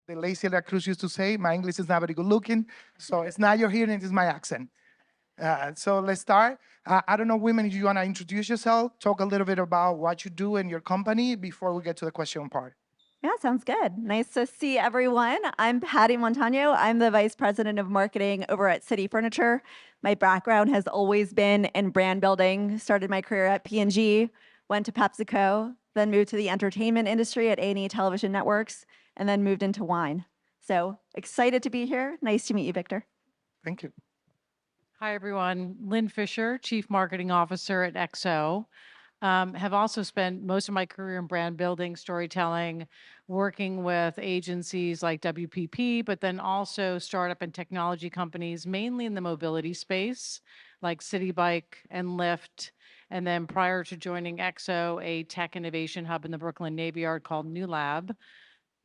the lazy La Cruz used to say, my English is not very good looking, so it's not your hearing, it's my accent. So let's start. I don't know, women, if you want to introduce yourself, talk a little bit about what you do in your company before we get to the question part. Yeah, sounds good. Nice to see everyone. I'm Patty Montagno. I'm the Vice President of Marketing over at City Furniture. My background has always been in brand building. Started my career at P&G, went to PepsiCo, then moved to the entertainment industry at A&E Television Networks, and then moved into wine. So excited to be here. Nice to meet you, Victor. Thank you. Hi, everyone. Lynn Fischer, Chief Marketing Officer at XO. Have also spent most of my career in brand building, storytelling, working with agencies like WPP, but then also startup and technology companies, mainly in the mobility space, like City Bike and Lyft. And then prior to joining XO, a tech innovation hub in the Brooklyn Navy Yard called New Lab.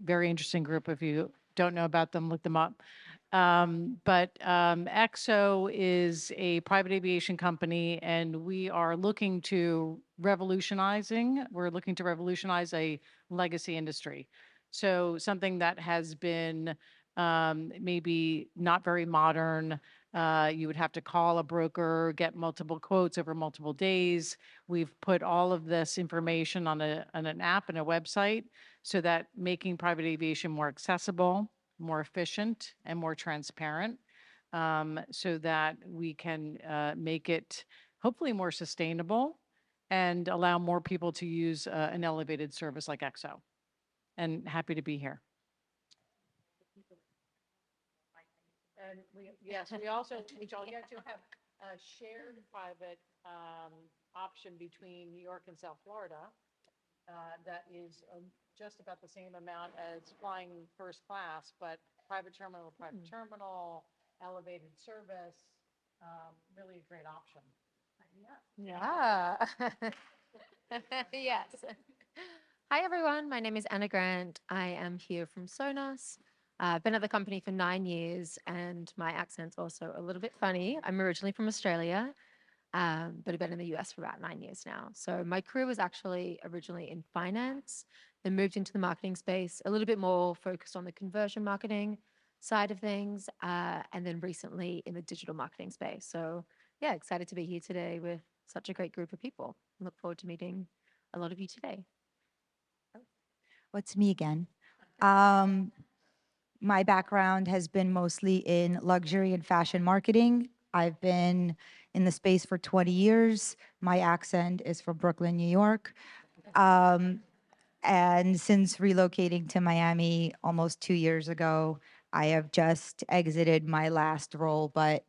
Very interesting group. If you don't know about them, look them up. But XO is a private aviation company, and we're looking to revolutionize a legacy industry. So something that has been maybe not very modern. You would have to call a broker, get multiple quotes over multiple days. We've put all of this information on an app and a website so that making private aviation more accessible, more efficient, and more transparent, so that we can make it hopefully more sustainable and allow more people to use an elevated service like XO. And happy to be here. And we also, which I'll get to, have a shared private option between New York and South Florida that is just about the same amount as flying first class, but private terminal, elevated service, really a great option. Yeah. Yes. Hi, everyone. My name is Anna Grant. I am here from Sonos. I've been at the company for 9 years, and my accent's also a little bit funny. I'm originally from Australia, but I've been in the US for about 9 years now. So my career was actually originally in finance, then moved into the marketing space, a little bit more focused on the conversion marketing side of things, and then recently in the digital marketing space. So yeah, excited to be here today with such a great group of people. Look forward to meeting a lot of you today. What's me again? Um, my background has been mostly in luxury and fashion marketing. I've been in the space for 20 years. My accent is from Brooklyn, New York. And since relocating to Miami almost 2 years ago, I have just exited my last role, but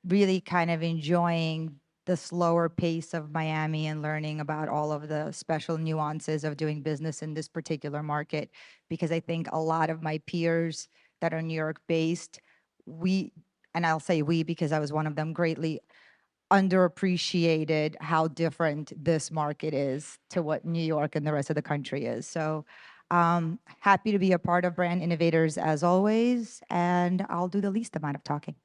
really kind of enjoying the slower pace of Miami and learning about all of the special nuances of doing business in this particular market. Because I think a lot of my peers that are New York based, and I'll say we because I was one of them, greatly underappreciated how different this market is to what New York and the rest of the country is. So happy to be a part of Brand Innovators as always, and I'll do the least amount of talking.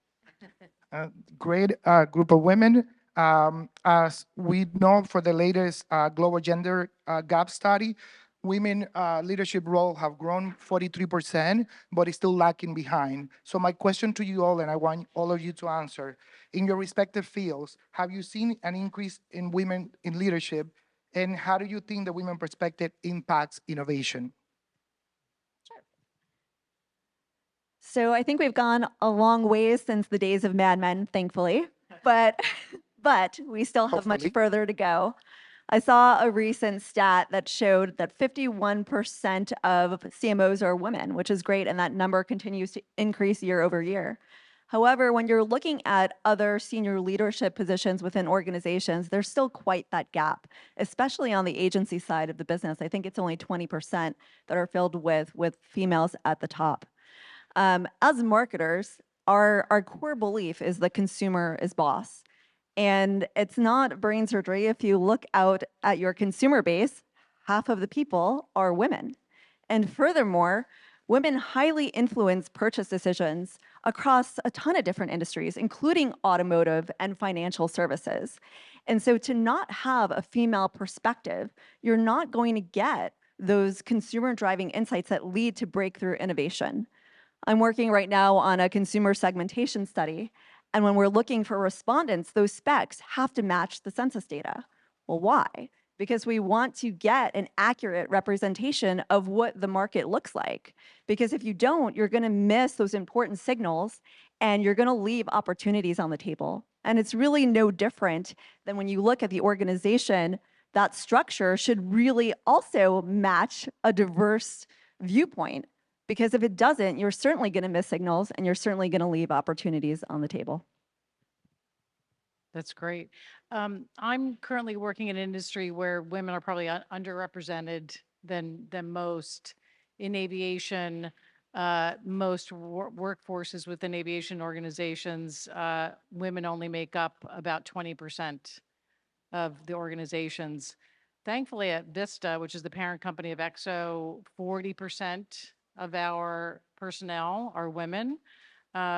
Great group of women. As we know for the latest global gender gap study, women leadership role have grown 43%, but it's still lacking behind. So my question to you all, and I want all of you to answer, in your respective fields, have you seen an increase in women in leadership? And how do you think the women perspective impacts innovation? So I think we've gone a long ways since the days of Mad Men, thankfully, but but we still have much Hopefully. further to go. I saw a recent stat that showed that 51% of CMOs are women, which is great, and that number continues to increase year over year. However, when you're looking at other senior leadership positions within organizations, there's still quite that gap, especially on the agency side of the business. I think it's only 20% that are filled with females at the top. As marketers, our core belief is the consumer is boss. And it's not brain surgery. If you look out at your consumer base, half of the people are women. And furthermore, women highly influence purchase decisions across a ton of different industries, including automotive and financial services. And so to not have a female perspective, you're not going to get those consumer driving insights that lead to breakthrough innovation. I'm working right now on a consumer segmentation study, and when we're looking for respondents, those specs have to match the census data. Well, why? Because we want to get an accurate representation of what the market looks like. Because if you don't, you're gonna miss those important signals and you're gonna leave opportunities on the table. And it's really no different than when you look at the organization, that structure should really also match a diverse viewpoint. Because if it doesn't, you're certainly gonna miss signals and you're certainly gonna leave opportunities on the table. That's great. I'm currently working in an industry where women are probably underrepresented than most. In aviation, most workforces within aviation organizations, women only make up about 20% of the organizations. Thankfully, at Vista, which is the parent company of XO, 40% of our personnel are women,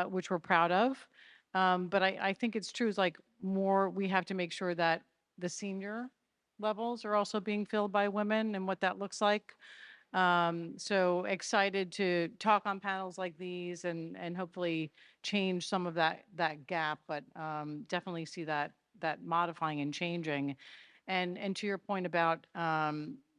which we're proud of. But I think it's true, is like more, we have to make sure that the senior levels are also being filled by women and what that looks like. So excited to talk on panels like these and hopefully change some of that gap, but definitely see that modifying and changing. And to your point about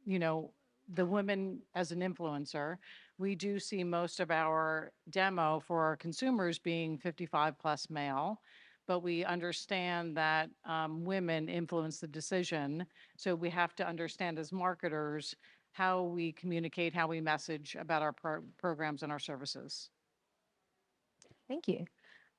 you know, the women as an influencer, we do see most of our demo for our consumers being 55 plus male, but we understand that women influence the decision. So we have to understand as marketers how we communicate, how we message about our programs and our services. Thank you.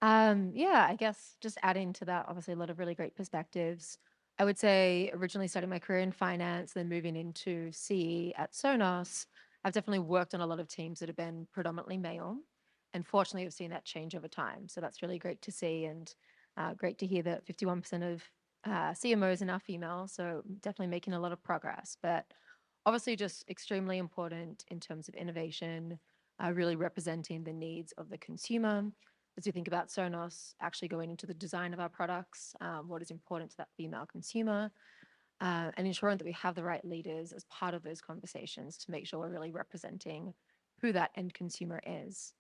Yeah, I guess just adding to that, obviously a lot of really great perspectives. I would say originally starting my career in finance, then moving into CE at Sonos, I've definitely worked on a lot of teams that have been predominantly male. And fortunately, I've seen that change over time. So that's really great to see and great to hear that 51% of CMOs are now female. So definitely making a lot of progress. But obviously, just extremely important in terms of innovation, really representing the needs of the consumer as we think about Sonos actually going into the design of our products, what is important to that female consumer, and ensuring that we have the right leaders as part of those conversations to make sure we're really representing who that end consumer is.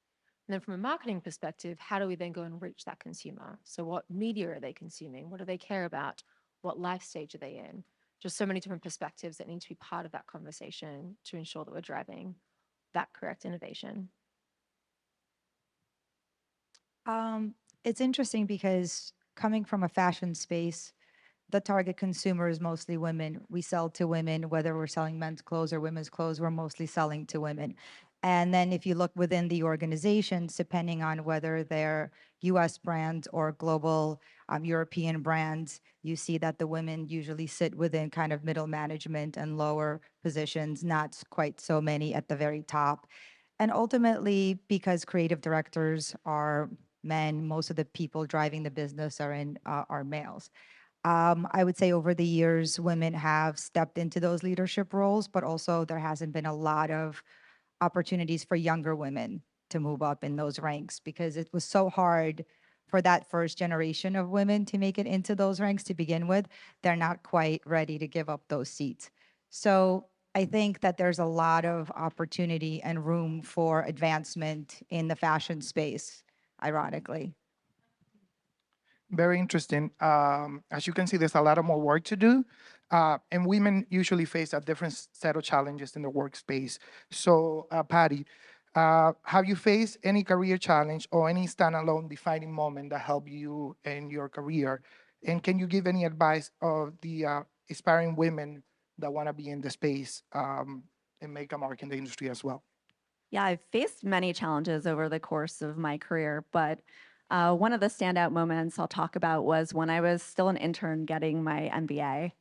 And then from a marketing perspective, how do we then go and reach that consumer? So what media are they consuming? What do they care about? What life stage are they in? Just so many different perspectives that need to be part of that conversation to ensure that we're driving that correct innovation. It's interesting because coming from a fashion space, the target consumer is mostly women. We sell to women, whether we're selling men's clothes or women's clothes, we're mostly selling to women. And then if you look within the organizations, depending on whether they're US brands or global European brands, you see that the women usually sit within kind of middle management and lower positions, not quite so many at the very top. And ultimately, because creative directors are men, most of the people driving the business are males. I would say over the years, women have stepped into those leadership roles, but also there hasn't been a lot of opportunities for younger women to move up in those ranks because it was so hard for that first generation of women to make it into those ranks to begin with. They're not quite ready to give up those seats. So I think that there's a lot of opportunity and room for advancement in the fashion space, ironically. Very interesting. As you can see, there's a lot of more work to do. And women usually face a different set of challenges in the workspace. So, Patty, have you faced any career challenge or any standalone defining moment that helped you in your career? And can you give any advice of the aspiring women that want to be in the space and make a mark in the industry as well? Yeah, I've faced many challenges over the course of my career, but one of the standout moments I'll talk about was when I was still an intern getting my MBA.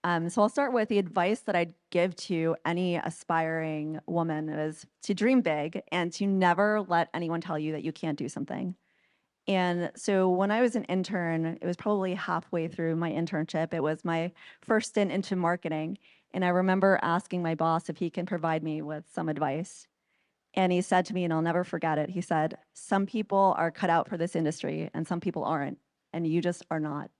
So I'll start with the advice that I'd give to any aspiring woman is to dream big and to never let anyone tell you that you can't do something. And so when I was an intern, it was probably halfway through my internship. It was my first stint into marketing. And I remember asking my boss if he can provide me with some advice. And he said to me, and I'll never forget it, he said, some people are cut out for this industry and some people aren't, and you just are not.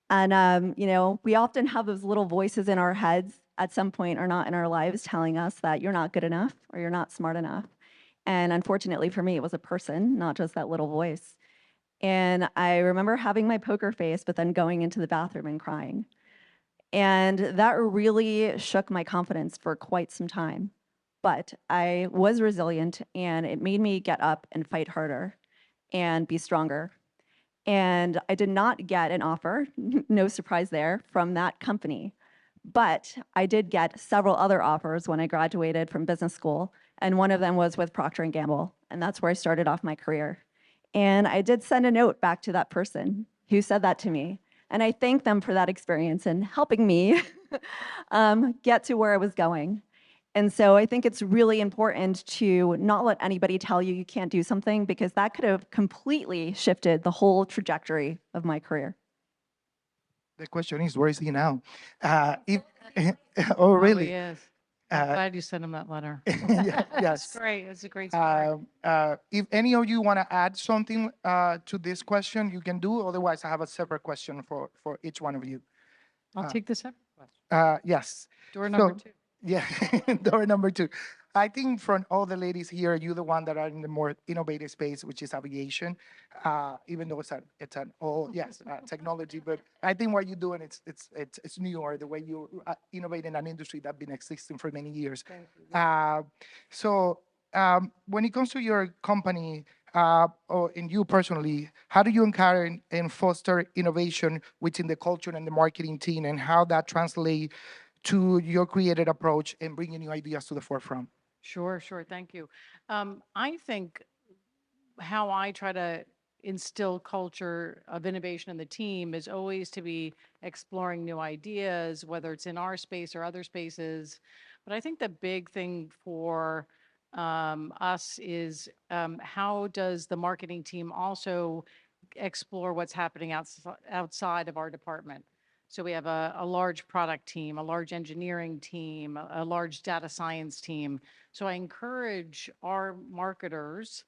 And, you know, we often have those little voices in our heads at some point or not in our lives telling us that you're not good enough or you're not smart enough. And unfortunately for me, it was a person, not just that little voice. And I remember having my poker face, but then going into the bathroom and crying. And that really shook my confidence for quite some time. But I was resilient, and it made me get up and fight harder and be stronger. And I did not get an offer, no surprise there, from that company. But I did get several other offers when I graduated from business school, and one of them was with Procter and Gamble, and that's where I started off my career. And I did send a note back to that person who said that to me, and I thank them for that experience and helping me get to where I was going. And so I think it's really important to not let anybody tell you you can't do something, because that could have completely shifted the whole trajectory of my career. The question is, where is he now? If, oh, Oh, really? he is. I'm Uh, glad you sent him that letter. yeah, It's yes. great. It's a great story. If any of you want to add something to this question, you can do. Otherwise, I have a separate question for each one of you. I'll uh, take the second question. Yes. Door number So, 2. yeah, door number 2. I think from all the ladies here, you're the one that are in the more innovative space, which is aviation. Even though it's an all yes technology, but I think what you're doing it's new, or the way you innovate in an industry that's been existing for many years. Thank you. So when it comes to your company, or in you personally, how do you encourage and foster innovation within the culture and the marketing team, and how that translates to your creative approach and bringing new ideas to the forefront? Sure, sure. Thank you. I think how I try to instill culture of innovation in the team is always to be exploring new ideas, whether it's in our space or other spaces. But I think the big thing for us is how does the marketing team also explore what's happening outside of our department? So we have a large product team, a large engineering team, a large data science team. So I encourage our marketers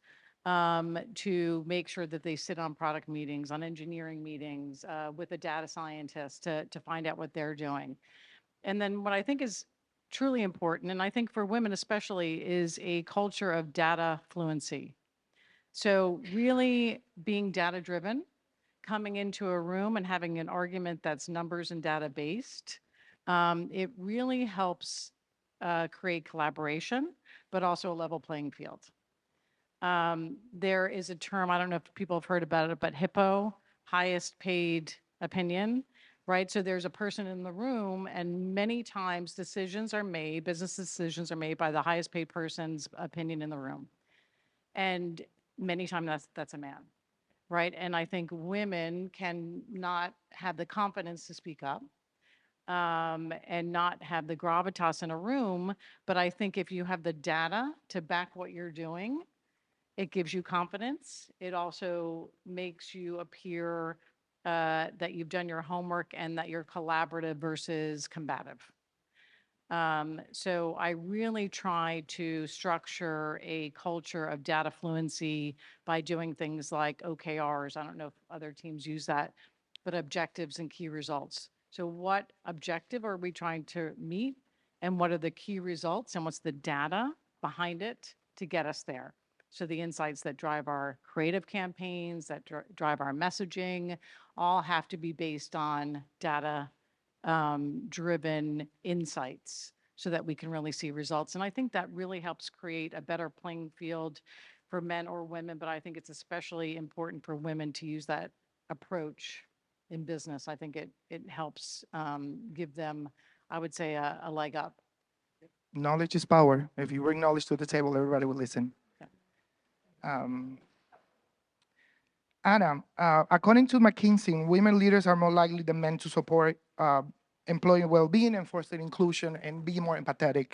to make sure that they sit on product meetings, on engineering meetings, with a data scientist to find out what they're doing. And then what I think is truly important, and I think for women especially, is a culture of data fluency. So really being data driven, coming into a room and having an argument that's numbers and data based, it really helps create collaboration, but also a level playing field. There is a term, I don't know if people have heard about it, but HIPPO, highest paid opinion, right? So there's a person in the room, and many times decisions are made, business decisions are made by the highest paid person's opinion in the room. And many times that's a man, right? And I think women can not have the confidence to speak up, and not have the gravitas in a room. But I think if you have the data to back what you're doing, it gives you confidence. It also makes you appear that you've done your homework and that you're collaborative versus combative. So I really try to structure a culture of data fluency by doing things like OKRs. I don't know if other teams use that, but objectives and key results. So what objective are we trying to meet, and what are the key results, and what's the data behind it to get us there? So the insights that drive our creative campaigns, that drive our messaging, all have to be based on data driven insights so that we can really see results. And I think that really helps create a better playing field for men or women, but I think it's especially important for women to use that approach in business. I think it helps give them, I would say, a leg up. Knowledge is power. If you bring knowledge to the table, everybody will listen. Yeah. Anna, according to McKinsey, women leaders are more likely than men to support employee well-being and foster inclusion and be more empathetic.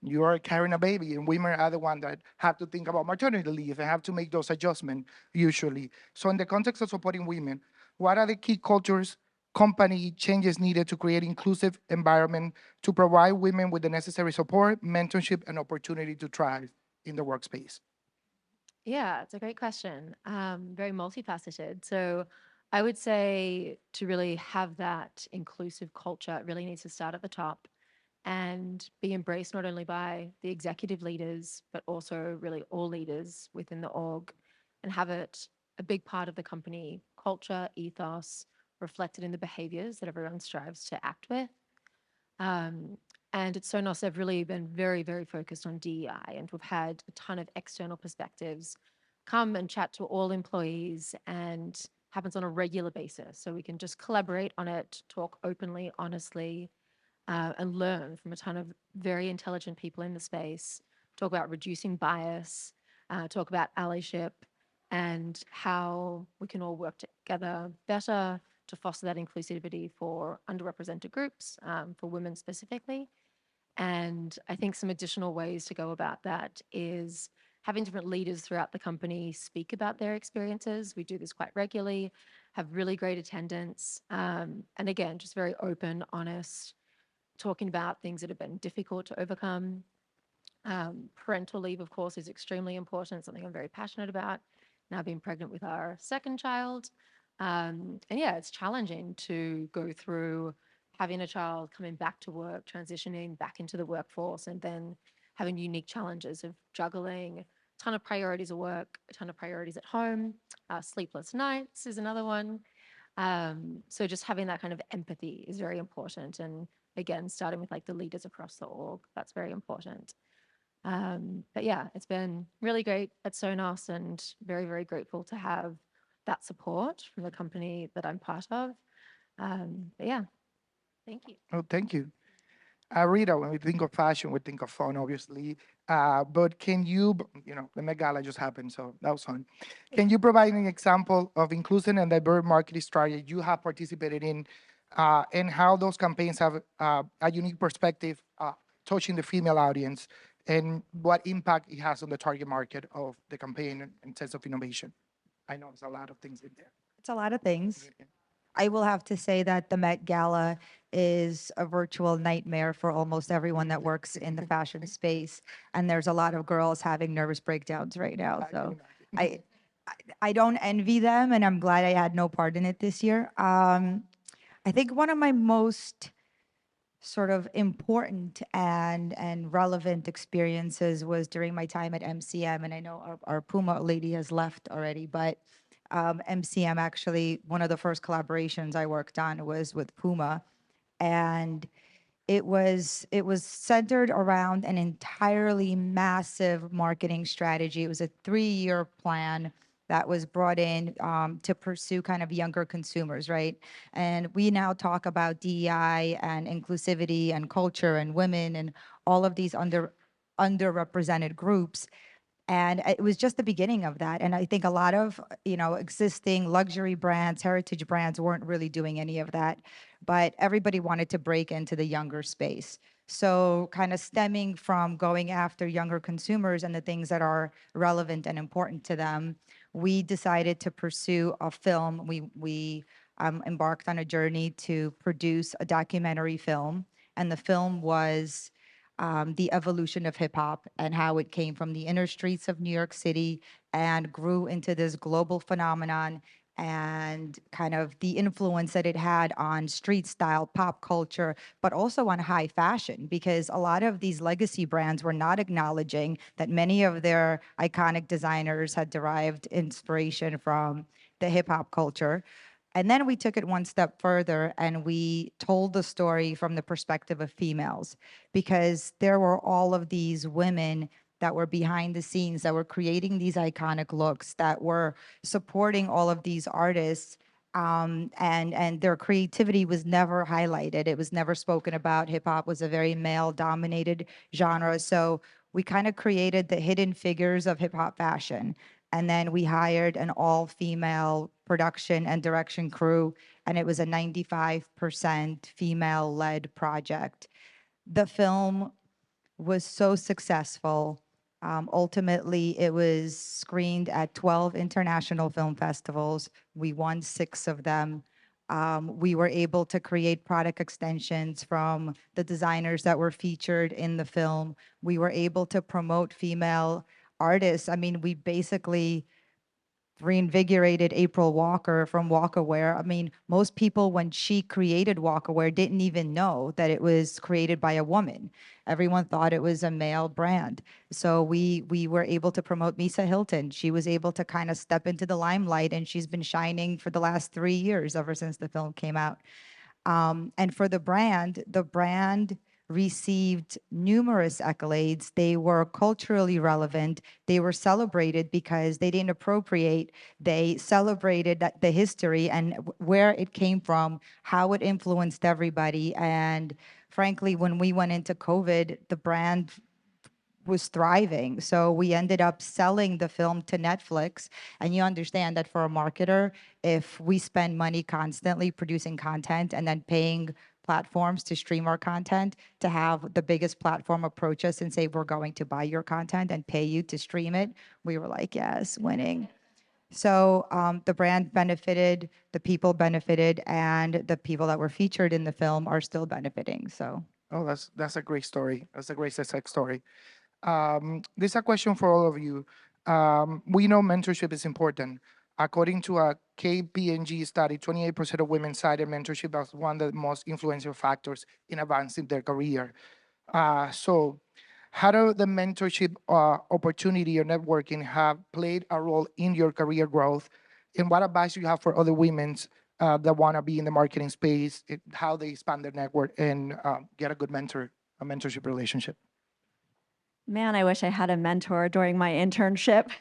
You are carrying a baby, and women are the ones that have to think about maternity leave and have to make those adjustments usually. So in the context of supporting women, what are the key cultures, company changes needed to create inclusive environment to provide women with the necessary support, mentorship, and opportunity to thrive in the workspace? Yeah, it's a great question. Very multifaceted. So I would say to really have that inclusive culture, it really needs to start at the top. and be embraced not only by the executive leaders, but also really all leaders within the org, and have it a big part of the company culture, ethos, reflected in the behaviors that everyone strives to act with. Um, and at Sonos, they've really been very, very focused on DEI, and we've had a ton of external perspectives come and chat to all employees, and happens on a regular basis. So we can just collaborate on it, talk openly, honestly, and learn from a ton of very intelligent people in the space, talk about reducing bias, talk about allyship, and how we can all work together better to foster that inclusivity for underrepresented groups, for women specifically. And I think some additional ways to go about that is having different leaders throughout the company speak about their experiences. We do this quite regularly, have really great attendance. And again, just very open, honest, talking about things that have been difficult to overcome. Parental leave, of course, is extremely important, something I'm very passionate about. Now being pregnant with our second child. And yeah, it's challenging to go through having a child, coming back to work, transitioning back into the workforce, and then having unique challenges of juggling a ton of priorities at work, a ton of priorities at home. Sleepless nights is another one. So just having that kind of empathy is very important. And again, starting with like the leaders across the org, that's very important. But yeah, it's been really great at Sonos, and very, very grateful to have that support from the company that I'm part of. But yeah, thank you. Oh, thank you. Rita, when we think of fashion, we think of fun, obviously. But can you, the Met Gala just happened, so that was fun. Can you provide an example of inclusion and diverse marketing strategy you have participated in, and how those campaigns have a unique perspective touching the female audience, and what impact it has on the target market of the campaign in terms of innovation? I know there's a lot of things in there. It's a lot of things. I will have to say that the Met Gala is a virtual nightmare for almost everyone that works in the fashion space. And there's a lot of girls having nervous breakdowns right now. I can So imagine. I don't envy them, and I'm glad I had no part in it this year. I think one of my most sort of important and relevant experiences was during my time at MCM. And I know our Puma lady has left already, but MCM, actually, one of the first collaborations I worked on was with Puma. And it was centered around an entirely massive marketing strategy. It was a 3-year plan that was brought in to pursue kind of younger consumers, right? And we now talk about DEI and inclusivity and culture and women and all of these underrepresented groups. And it was just the beginning of that. And I think a lot of, existing luxury brands, heritage brands weren't really doing any of that, but everybody wanted to break into the younger space. So kind of stemming from going after younger consumers and the things that are relevant and important to them, we decided to pursue a film. We embarked on a journey to produce a documentary film. And the film was the evolution of hip hop and how it came from the inner streets of New York City and grew into this global phenomenon, and kind of the influence that it had on street style pop culture, but also on high fashion, because a lot of these legacy brands were not acknowledging that many of their iconic designers had derived inspiration from the hip hop culture. And then we took it one step further and we told the story from the perspective of females, because there were all of these women that were behind the scenes, that were creating these iconic looks, that were supporting all of these artists. And their creativity was never highlighted. It was never spoken about. Hip hop was a very male dominated genre. So we kind of created the hidden figures of hip hop fashion. And then we hired an all female production and direction crew, and it was a 95% female led project. The film was so successful. Ultimately, it was screened at 12 international film festivals. We won 6 of them. We were able to create product extensions from the designers that were featured in the film. We were able to promote female artists. I mean, we basically reinvigorated April Walker from Walkaware. I mean, most people, when she created Walkaware, didn't even know that it was created by a woman. Everyone thought it was a male brand. So we were able to promote Misa Hilton. She was able to kind of step into the limelight, and she's been shining for the last 3 years, ever since the film came out. And for the brand received numerous accolades. They were culturally relevant. They were celebrated because they didn't appropriate. They celebrated the history and where it came from, how it influenced everybody. And frankly, when we went into COVID, the brand was thriving. So we ended up selling the film to Netflix. And you understand that for a marketer, if we spend money constantly producing content and then paying platforms to stream our content, to have the biggest platform approach us and say, we're going to buy your content and pay you to stream it, we were like, yes, winning. So the brand benefited, the people benefited, and the people that were featured in the film are still benefiting. So. Oh, that's a great story. That's a great success story. This is a question for all of you. We know mentorship is important. According to a KPMG study, 28% of women cited mentorship as one of the most influential factors in advancing their career. So, how do the mentorship opportunity or networking have played a role in your career growth? And what advice do you have for other women that want to be in the marketing space, how they expand their network and get a good a mentorship relationship? Man, I wish I had a mentor during my internship.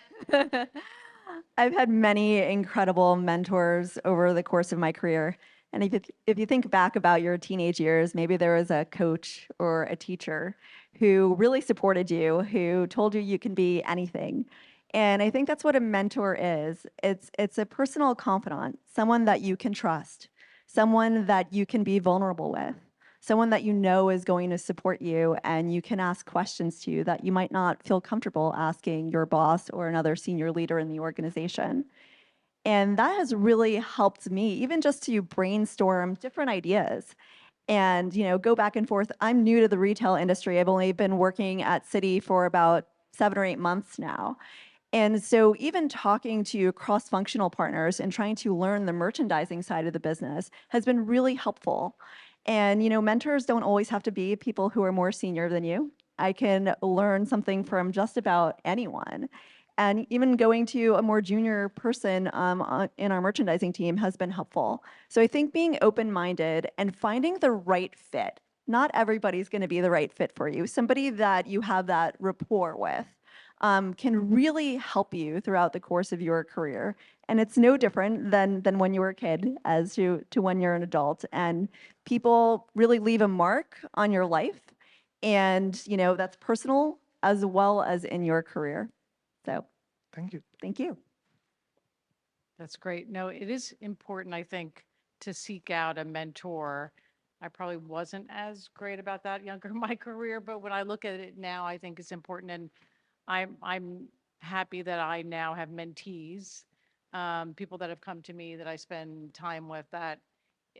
I've had many incredible mentors over the course of my career. And if you think back about your teenage years, maybe there was a coach or a teacher who really supported you, who told you you can be anything. And I think that's what a mentor is. It's a personal confidant, someone that you can trust, someone that you can be vulnerable with, someone that you know is going to support you and you can ask questions to that you might not feel comfortable asking your boss or another senior leader in the organization. And that has really helped me, even just to brainstorm different ideas and go back and forth. I'm new to the retail industry. I've only been working at Citi for about 7 or 8 months now. And so even talking to cross-functional partners and trying to learn the merchandising side of the business has been really helpful. And mentors don't always have to be people who are more senior than you. I can learn something from just about anyone. And even going to a more junior person in our merchandising team has been helpful. So I think being open-minded and finding the right fit. Not everybody's going to be the right fit for you. Somebody that you have that rapport with can really help you throughout the course of your career. And it's no different than when you were a kid as to when you're an adult. And people really leave a mark on your life. And, that's personal as well as in your career. So Thank you. thank you. That's great. No, it is important, I think, to seek out a mentor. I probably wasn't as great about that younger in my career, but when I look at it now, I think it's important. And I'm happy that I now have mentees, people that have come to me that I spend time with that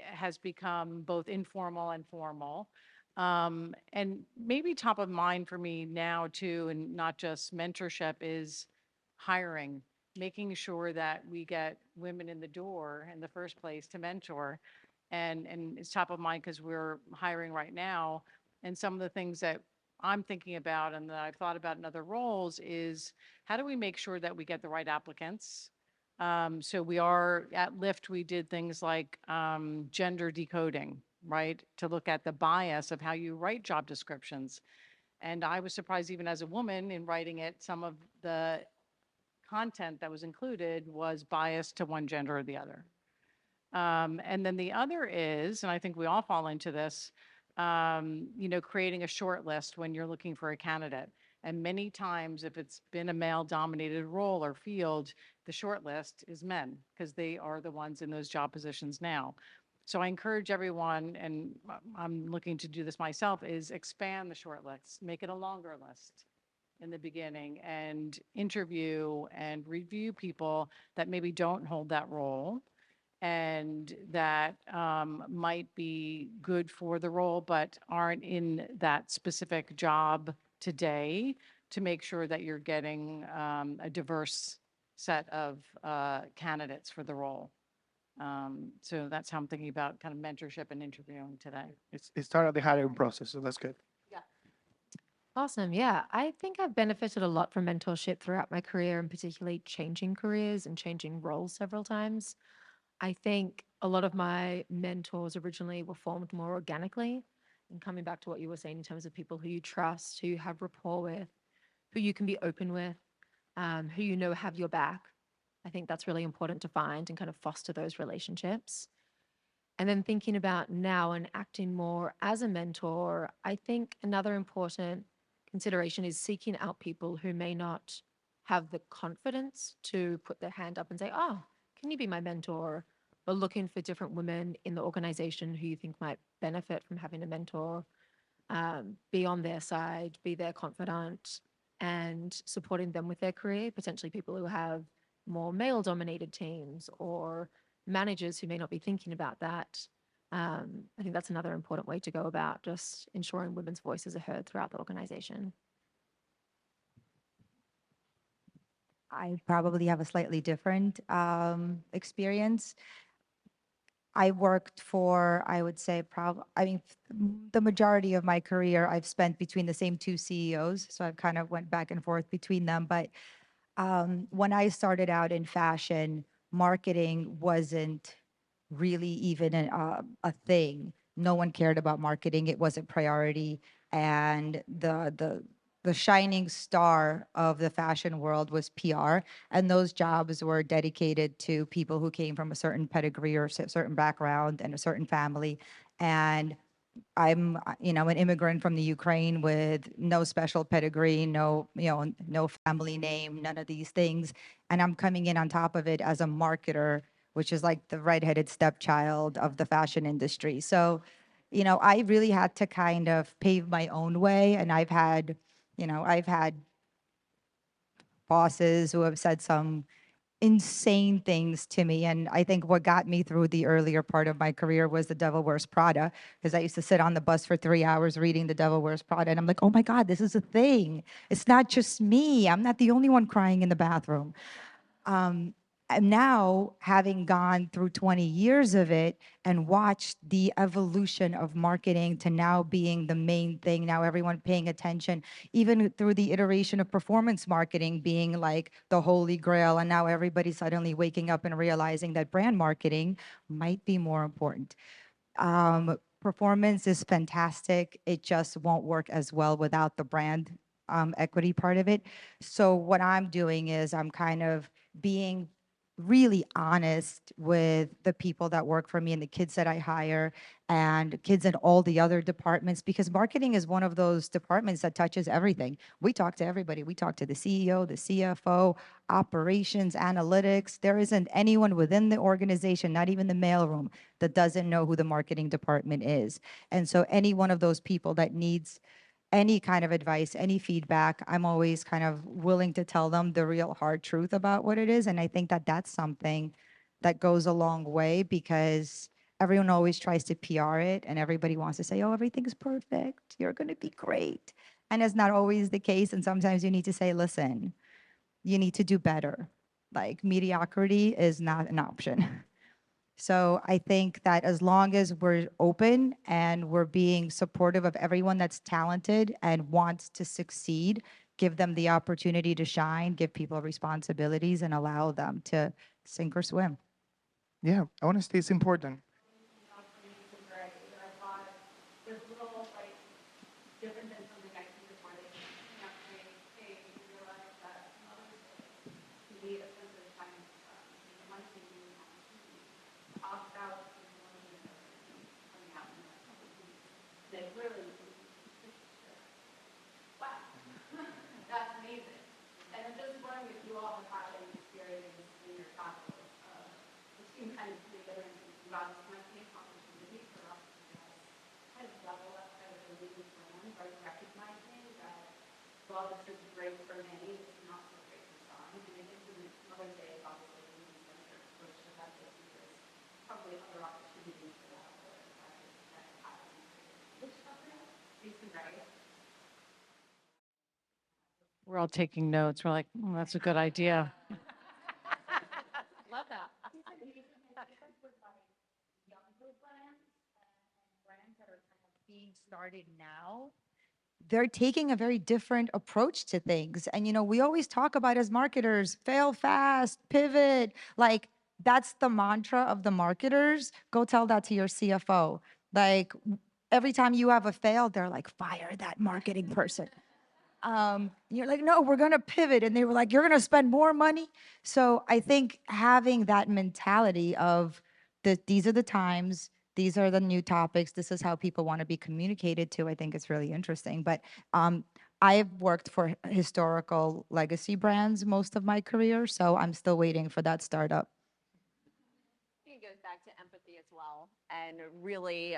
has become both informal and formal. And maybe top of mind for me now too, and not just mentorship, is hiring, making sure that we get women in the door in the first place to mentor. And it's top of mind because we're hiring right now. And some of the things that I'm thinking about and that I've thought about in other roles is how do we make sure that we get the right applicants? So we are at Lyft, we did things like gender decoding, right? To look at the bias of how you write job descriptions. And I was surprised, even as a woman in writing it, some of the content that was included was biased to one gender or the other. And then the other is, and I think we all fall into this, creating a short list when you're looking for a candidate. And many times, if it's been a male dominated role or field, the short list is men because they are the ones in those job positions now. So I encourage everyone, and I'm looking to do this myself, is expand the short list, make it a longer list in the beginning and interview and review people that maybe don't hold that role and that might be good for the role but aren't in that specific job today, to make sure that you're getting a diverse set of candidates for the role. So that's how I'm thinking about kind of mentorship and interviewing today. It started the hiring process, so that's good. Awesome. Yeah. I think I've benefited a lot from mentorship throughout my career and particularly changing careers and changing roles several times. I think a lot of my mentors originally were formed more organically. And coming back to what you were saying in terms of people who you trust, who you have rapport with, who you can be open with, who you know have your back. I think that's really important to find and kind of foster those relationships. And then thinking about now and acting more as a mentor, I think another important consideration is seeking out people who may not have the confidence to put their hand up and say, "Oh, can you be my mentor?" But looking for different women in the organization who you think might benefit from having a mentor, be on their side, be their confidant, and supporting them with their career, potentially people who have more male dominated teams or managers who may not be thinking about that. I think that's another important way to go about just ensuring women's voices are heard throughout the organization. I probably have a slightly different experience. I worked for, I would say, the majority of my career I've spent between the same two CEOs. So I've kind of went back and forth between them. But when I started out in fashion, marketing wasn't really even a thing. No one cared about marketing. It wasn't priority. And the shining star of the fashion world was PR. And those jobs were dedicated to people who came from a certain pedigree or certain background and a certain family. And I'm, an immigrant from the Ukraine with no special pedigree, no family name, none of these things. And I'm coming in on top of it as a marketer, which is like the redheaded stepchild of the fashion industry. So, I really had to kind of pave my own way. And I've had bosses who have said some insane things to me. And I think what got me through the earlier part of my career was The Devil Wears Prada, because I used to sit on the bus for 3 hours reading The Devil Wears Prada. And I'm like, oh my God, this is a thing. It's not just me. I'm not the only one crying in the bathroom. And now, having gone through 20 years of it and watched the evolution of marketing to now being the main thing, now everyone paying attention, even through the iteration of performance marketing being like the holy grail, and now everybody suddenly waking up and realizing that brand marketing might be more important. Performance is fantastic. It just won't work as well without the brand equity part of it. So what I'm doing is I'm kind of being really honest with the people that work for me and the kids that I hire and kids in all the other departments, because marketing is one of those departments that touches everything. We talk to everybody. We talk to the CEO, the CFO, operations, analytics. There isn't anyone within the organization, not even the mailroom, that doesn't know who the marketing department is. And so any one of those people that needs any kind of advice, any feedback, I'm always kind of willing to tell them the real hard truth about what it is. And I think that that's something that goes a long way, because everyone always tries to PR it and everybody wants to say, oh, everything's perfect. You're going to be great. And it's not always the case. And sometimes you need to say, listen, you need to do better. Like mediocrity is not an option. So I think that as long as we're open and we're being supportive of everyone that's talented and wants to succeed, give them the opportunity to shine, give people responsibilities, and allow them to sink or swim. Yeah, honesty is important. We're all taking notes. We're like, that's a good idea. being started now, they're taking a very different approach to things. And, we always talk about as marketers, fail fast, pivot. Like, that's the mantra of the marketers. Go tell that to your CFO. Like, every time you have a fail, they're like, fire that marketing person. You're like, no, we're going to pivot. And they were like, you're going to spend more money. So I think having that mentality of these are the times, these are the new topics, this is how people want to be communicated to, I think it's really interesting. But I've worked for historical legacy brands most of my career, so I'm still waiting for that startup. I think it goes back to empathy as well, and really,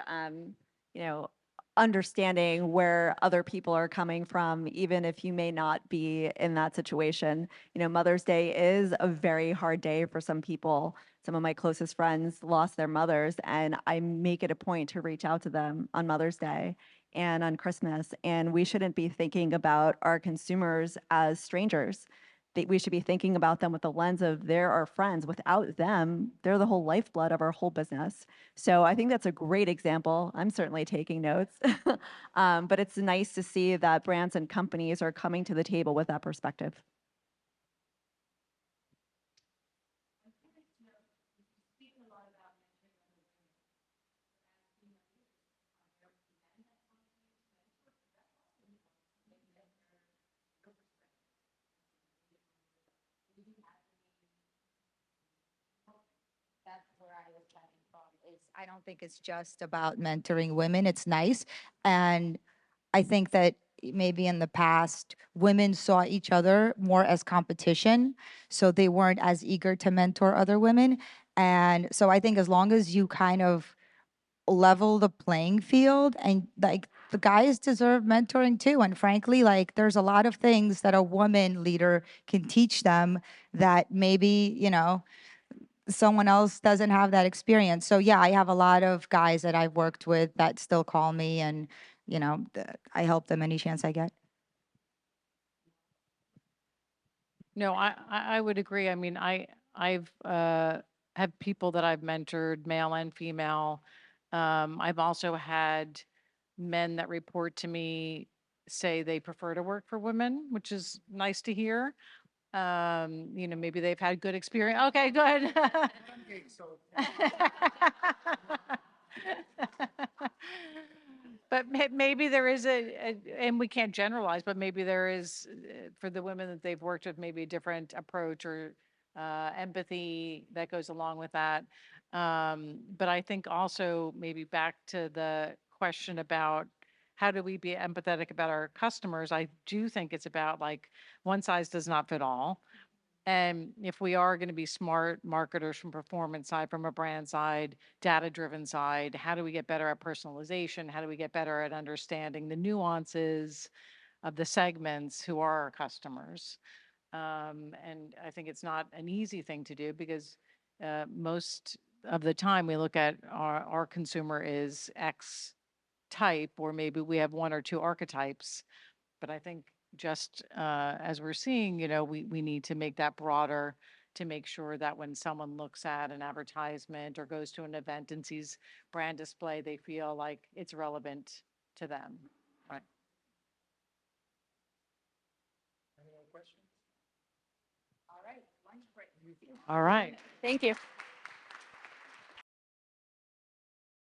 understanding where other people are coming from, even if you may not be in that situation. Mother's Day is a very hard day for some people. Some of my closest friends lost their mothers, and I make it a point to reach out to them on Mother's Day and on Christmas. And we shouldn't be thinking about our consumers as strangers. We should be thinking about them with the lens of they're our friends. Without them, they're the whole lifeblood of our whole business. So I think that's a great example. I'm certainly taking notes. But it's nice to see that brands and companies are coming to the table with that perspective. That's where I was coming from. I don't think it's just about mentoring women. It's nice. And I think that maybe in the past, women saw each other more as competition. So they weren't as eager to mentor other women. And so I think as long as you kind of level the playing field, and like the guys deserve mentoring too. And frankly, like there's a lot of things that a woman leader can teach them that maybe, someone else doesn't have that experience. So yeah, I have a lot of guys that I've worked with that still call me, and I help them any chance I get. No, I would agree. I mean, I've have people that I've mentored, male and female. I've also had men that report to me say they prefer to work for women, which is nice to hear. Maybe they've had good experience. Okay, good. But maybe there is and we can't generalize, but maybe there is, for the women that they've worked with, maybe a different approach or empathy that goes along with that. But I think also maybe back to the question about how do we be empathetic about our customers? I do think it's about like one size does not fit all. And if we are going to be smart marketers from performance side, from a brand side, data driven side, how do we get better at personalization? How do we get better at understanding the nuances of the segments who are our customers? And I think it's not an easy thing to do because most of the time we look at our consumer is X type, or maybe we have one or two archetypes. But I think just as we're seeing, we need to make that broader to make sure that when someone looks at an advertisement or goes to an event and sees brand display, they feel like it's relevant to them. Right. Any more questions? All right. Thank you.